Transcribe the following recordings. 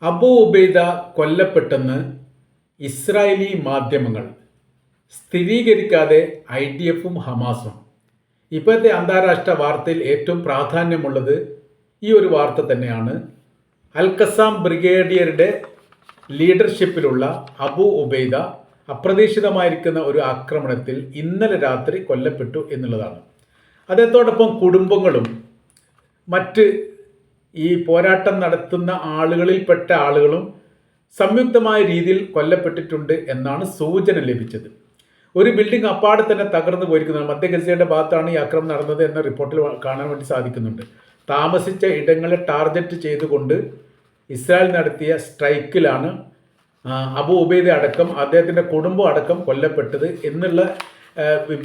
Abu Ubaida കൊല്ലപ്പെട്ടെന്ന് Israeli മാധ്യമങ്ങൾ സ്ഥിരീകരിക്കാതെ IDF-ഉം ഹമാസും. ഇപ്പോഴത്തെ അന്താരാഷ്ട്ര വാർത്തയിൽ ഏറ്റവും പ്രാധാന്യമുള്ളത് ഈ ഒരു വാർത്ത തന്നെയാണ്. അൽ-ഖസാം ബ്രിഗേഡിയറുടെ ലീഡർഷിപ്പിലുള്ള അബു ഉബൈദ അപ്രതീക്ഷിതമായിരിക്കുന്ന ഒരു ആക്രമണത്തിൽ ഇന്നലെ രാത്രി കൊല്ലപ്പെട്ടു എന്നുള്ളതാണ്. അതോടൊപ്പം കുടുംബങ്ങളും മറ്റ് ഈ പോരാട്ടം നടത്തുന്ന ആളുകളിൽപ്പെട്ട ആളുകളും സംയുക്തമായ രീതിയിൽ കൊല്ലപ്പെട്ടിട്ടുണ്ട് എന്നാണ് സൂചന ലഭിച്ചത്. ഒരു ബിൽഡിംഗ് അപ്പാടെ തന്നെ തകർന്നു പോയിരിക്കുന്നത് മധ്യ ഗസയുടെ ഭാഗത്താണ് ഈ ആക്രമണം നടന്നത് എന്ന റിപ്പോർട്ടിൽ കാണാൻ വേണ്ടി സാധിക്കുന്നുണ്ട്. താമസിച്ച ഇടങ്ങളെ ടാർഗറ്റ് ചെയ്തുകൊണ്ട് ഇസ്രായേൽ നടത്തിയ സ്ട്രൈക്കിലാണ് അബു ഉബൈദ അടക്കം അദ്ദേഹത്തിൻ്റെ കുടുംബം അടക്കം കൊല്ലപ്പെട്ടത് എന്നുള്ള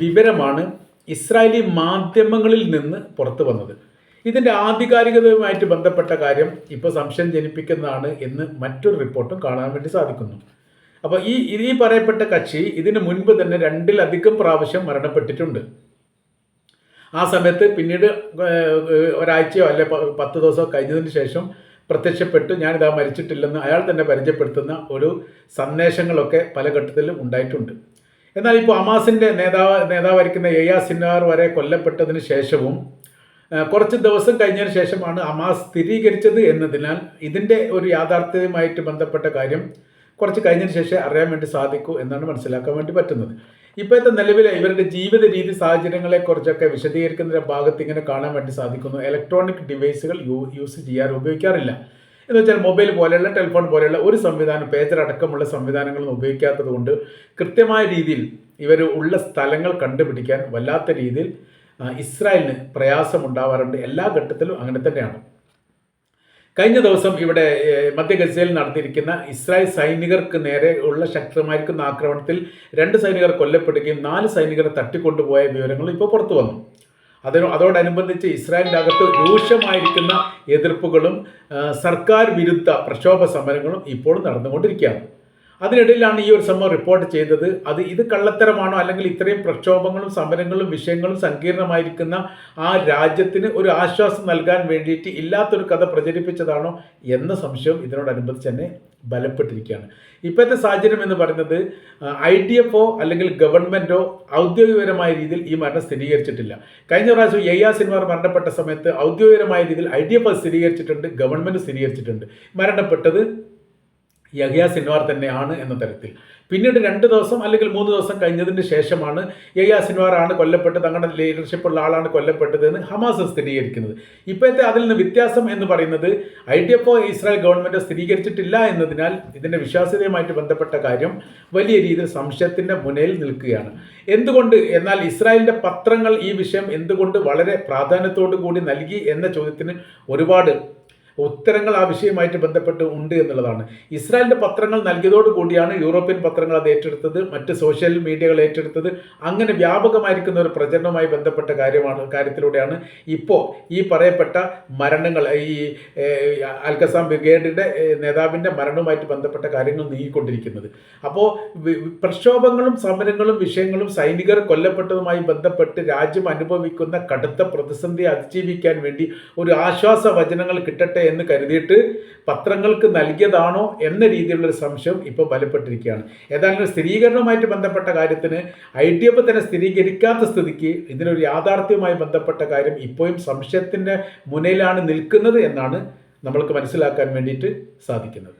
വിവരമാണ് ഇസ്രായേലി മാധ്യമങ്ങളിൽ നിന്ന് പുറത്തു വന്നത്. ഇതിൻ്റെ ആധികാരികതയുമായിട്ട് ബന്ധപ്പെട്ട കാര്യം ഇപ്പോൾ സംശയം ജനിപ്പിക്കുന്നതാണ് എന്ന് മറ്റൊരു റിപ്പോർട്ടും കാണാൻ വേണ്ടി സാധിക്കുന്നു. അപ്പോൾ ഈ പറയപ്പെട്ട കക്ഷി ഇതിനു മുൻപ് തന്നെ 2-ലധികം പ്രാവശ്യം മരണപ്പെട്ടിട്ടുണ്ട്. ആ സമയത്ത് പിന്നീട് ഒരാഴ്ചയോ അല്ലെ 10 ദിവസമോ കഴിഞ്ഞതിന് ശേഷം പ്രത്യക്ഷപ്പെട്ട് ഞാനിതാ മരിച്ചിട്ടില്ലെന്ന് അയാൾ തന്നെ പരിചയപ്പെടുത്തുന്ന ഒരു സന്ദേശങ്ങളൊക്കെ പല ഘട്ടത്തിലും ഉണ്ടായിട്ടുണ്ട്. എന്നാൽ ഇപ്പോൾ ഹമാസിൻ്റെ നേതാവായിരിക്കുന്ന യഹ്യാ സിൻവാർ വരെ കൊല്ലപ്പെട്ടതിന് ശേഷവും കുറച്ച് ദിവസം കഴിഞ്ഞതിന് ശേഷമാണ് ഹമാസ് സ്ഥിരീകരിച്ചത് എന്നതിനാൽ ഇതിൻ്റെ ഒരു യാഥാർത്ഥ്യവുമായിട്ട് ബന്ധപ്പെട്ട കാര്യം കുറച്ച് കഴിഞ്ഞതിന് ശേഷം അറിയാൻ വേണ്ടി സാധിക്കൂ എന്നാണ് മനസ്സിലാക്കാൻ വേണ്ടി പറ്റുന്നത്. ഇപ്പോഴത്തെ നിലവിലെ ഇവരുടെ ജീവിത രീതി സാഹചര്യങ്ങളെക്കുറിച്ചൊക്കെ വിശദീകരിക്കുന്ന ഭാഗത്ത് ഇങ്ങനെ കാണാൻ വേണ്ടി സാധിക്കുന്നു. ഇലക്ട്രോണിക് ഡിവൈസുകൾ ഉപയോഗിക്കാറില്ല എന്ന് വെച്ചാൽ മൊബൈൽ പോലെയുള്ള ടെലിഫോൺ പോലെയുള്ള ഒരു സംവിധാനം പേജർ അടക്കമുള്ള സംവിധാനങ്ങളൊന്നും ഉപയോഗിക്കാത്തത് കൊണ്ട് കൃത്യമായ രീതിയിൽ ഇവർ ഉള്ള സ്ഥലങ്ങൾ കണ്ടുപിടിക്കാൻ വല്ലാത്ത രീതിയിൽ ഇസ്രായേലിന് പ്രയാസമുണ്ടാവാറുണ്ട്. എല്ലാ ഘട്ടത്തിലും അങ്ങനെ തന്നെയാണ്. കഴിഞ്ഞ ദിവസം ഇവിടെ മധ്യ ഗസയിൽ നടത്തിയിരിക്കുന്ന ഇസ്രായേൽ സൈനികർക്ക് നേരെ ഉള്ള ശക്തമായിരിക്കുന്ന ആക്രമണത്തിൽ 2 സൈനികർ കൊല്ലപ്പെടുകയും 4 സൈനികരെ തട്ടിക്കൊണ്ടുപോയ വിവരങ്ങൾ ഇപ്പോൾ പുറത്തു വന്നു. അതോടനുബന്ധിച്ച് ഇസ്രായേലിൻ്റെ അകത്ത് രൂക്ഷമായിരിക്കുന്ന എതിർപ്പുകളും സർക്കാർ വിരുദ്ധ പ്രക്ഷോഭ സമരങ്ങളും ഇപ്പോൾ നടന്നുകൊണ്ടിരിക്കുകയാണ്. അതിനിടയിലാണ് ഈ ഒരു സംഭവം റിപ്പോർട്ട് ചെയ്തത്. ഇത് കള്ളത്തരമാണോ, അല്ലെങ്കിൽ ഇത്രയും പ്രക്ഷോഭങ്ങളും സമരങ്ങളും വിഷയങ്ങളും സങ്കീർണമായിരിക്കുന്ന ആ രാജ്യത്തിന് ഒരു ആശ്വാസം നൽകാൻ വേണ്ടിയിട്ട് ഇല്ലാത്തൊരു കഥ പ്രചരിപ്പിച്ചതാണോ എന്ന സംശയം ഇതിനോടനുബന്ധിച്ച് തന്നെ ബലപ്പെട്ടിരിക്കുകയാണ്. ഇപ്പോഴത്തെ സാഹചര്യം എന്ന് പറയുന്നത് IDF-ഓ അല്ലെങ്കിൽ ഗവൺമെൻറ്റോ ഔദ്യോഗികപരമായ രീതിയിൽ ഈ മരണം സ്ഥിരീകരിച്ചിട്ടില്ല. കഴിഞ്ഞ പ്രാവശ്യം യഹ്യാ സിൻവാർ മരണപ്പെട്ട സമയത്ത് ഔദ്യോഗികപരമായ രീതിയിൽ IDF സ്ഥിരീകരിച്ചിട്ടുണ്ട്, ഗവൺമെൻറ് സ്ഥിരീകരിച്ചിട്ടുണ്ട്. മരണപ്പെട്ടത് യഹ്യാ സിൻവാർ തന്നെയാണ് എന്ന തരത്തിൽ. പിന്നീട് 2 ദിവസം അല്ലെങ്കിൽ 3 ദിവസം കഴിഞ്ഞതിന് ശേഷമാണ് യഹ്യാ സിൻവാർ ആണ് കൊല്ലപ്പെട്ടത്, തങ്ങളുടെ ലീഡർഷിപ്പുള്ള ആളാണ് കൊല്ലപ്പെട്ടത് എന്ന് ഹമാസ് സ്ഥിരീകരിക്കുന്നത്. ഇപ്പോഴത്തെ അതിൽ നിന്ന് വ്യത്യാസം എന്ന് പറയുന്നത് IDF-ഓ ഇസ്രായേൽ ഗവൺമെൻറ്റോ സ്ഥിരീകരിച്ചിട്ടില്ല എന്നതിനാൽ ഇതിൻ്റെ വിശ്വാസ്യതയുമായിട്ട് ബന്ധപ്പെട്ട കാര്യം വലിയ രീതിയിൽ സംശയത്തിൻ്റെ മുനയിൽ നിൽക്കുകയാണ്. എന്തുകൊണ്ട് എന്നാൽ ഇസ്രായേലിൻ്റെ പത്രങ്ങൾ ഈ വിഷയം എന്തുകൊണ്ട് വളരെ പ്രാധാന്യത്തോടു കൂടി നൽകി എന്ന ചോദ്യത്തിന് ഒരുപാട് ഉത്തരങ്ങൾ ആ വിഷയവുമായിട്ട് ബന്ധപ്പെട്ട് ഉണ്ട് എന്നുള്ളതാണ്. ഇസ്രായേലിൻ്റെ പത്രങ്ങൾ നൽകിയതോടുകൂടിയാണ് യൂറോപ്യൻ പത്രങ്ങൾ അത് ഏറ്റെടുത്തത്, മറ്റ് സോഷ്യൽ മീഡിയകൾ ഏറ്റെടുത്തത്. അങ്ങനെ വ്യാപകമായിരിക്കുന്ന ഒരു പ്രചരണവുമായി ബന്ധപ്പെട്ട കാര്യത്തിലൂടെയാണ് ഇപ്പോൾ ഈ പറയപ്പെട്ട മരണങ്ങൾ, ഈ അൽ-ഖസാം ബ്രിഗേഡിൻ്റെ നേതാവിൻ്റെ മരണവുമായിട്ട് ബന്ധപ്പെട്ട കാര്യങ്ങൾ നീങ്ങിക്കൊണ്ടിരിക്കുന്നത്. അപ്പോൾ പ്രക്ഷോഭങ്ങളും സമരങ്ങളും വിഷയങ്ങളും സൈനികർ കൊല്ലപ്പെട്ടതുമായി ബന്ധപ്പെട്ട് രാജ്യം അനുഭവിക്കുന്ന കടുത്ത പ്രതിസന്ധി അതിജീവിക്കാൻ വേണ്ടി ഒരു ആശ്വാസ വചനങ്ങൾ കിട്ടട്ടെ എന്ന് കരുതിയിട്ട് പത്രങ്ങൾക്ക് നൽകിയതാണോ എന്ന രീതിയിലുള്ളൊരു സംശയം ഇപ്പോൾ ബലപ്പെട്ടിരിക്കുകയാണ്. ഏതായാലും സ്ഥിരീകരണവുമായിട്ട് ബന്ധപ്പെട്ട കാര്യത്തിന് IDF തന്നെ സ്ഥിരീകരിക്കാത്ത സ്ഥിതിക്ക് ഇതിനൊരു യാഥാർത്ഥ്യവുമായി ബന്ധപ്പെട്ട കാര്യം ഇപ്പോഴും സംശയത്തിൻ്റെ മുനയിലാണ് നിൽക്കുന്നത് എന്നാണ് നമ്മൾക്ക് മനസ്സിലാക്കാൻ വേണ്ടിയിട്ട് സാധിക്കുന്നത്.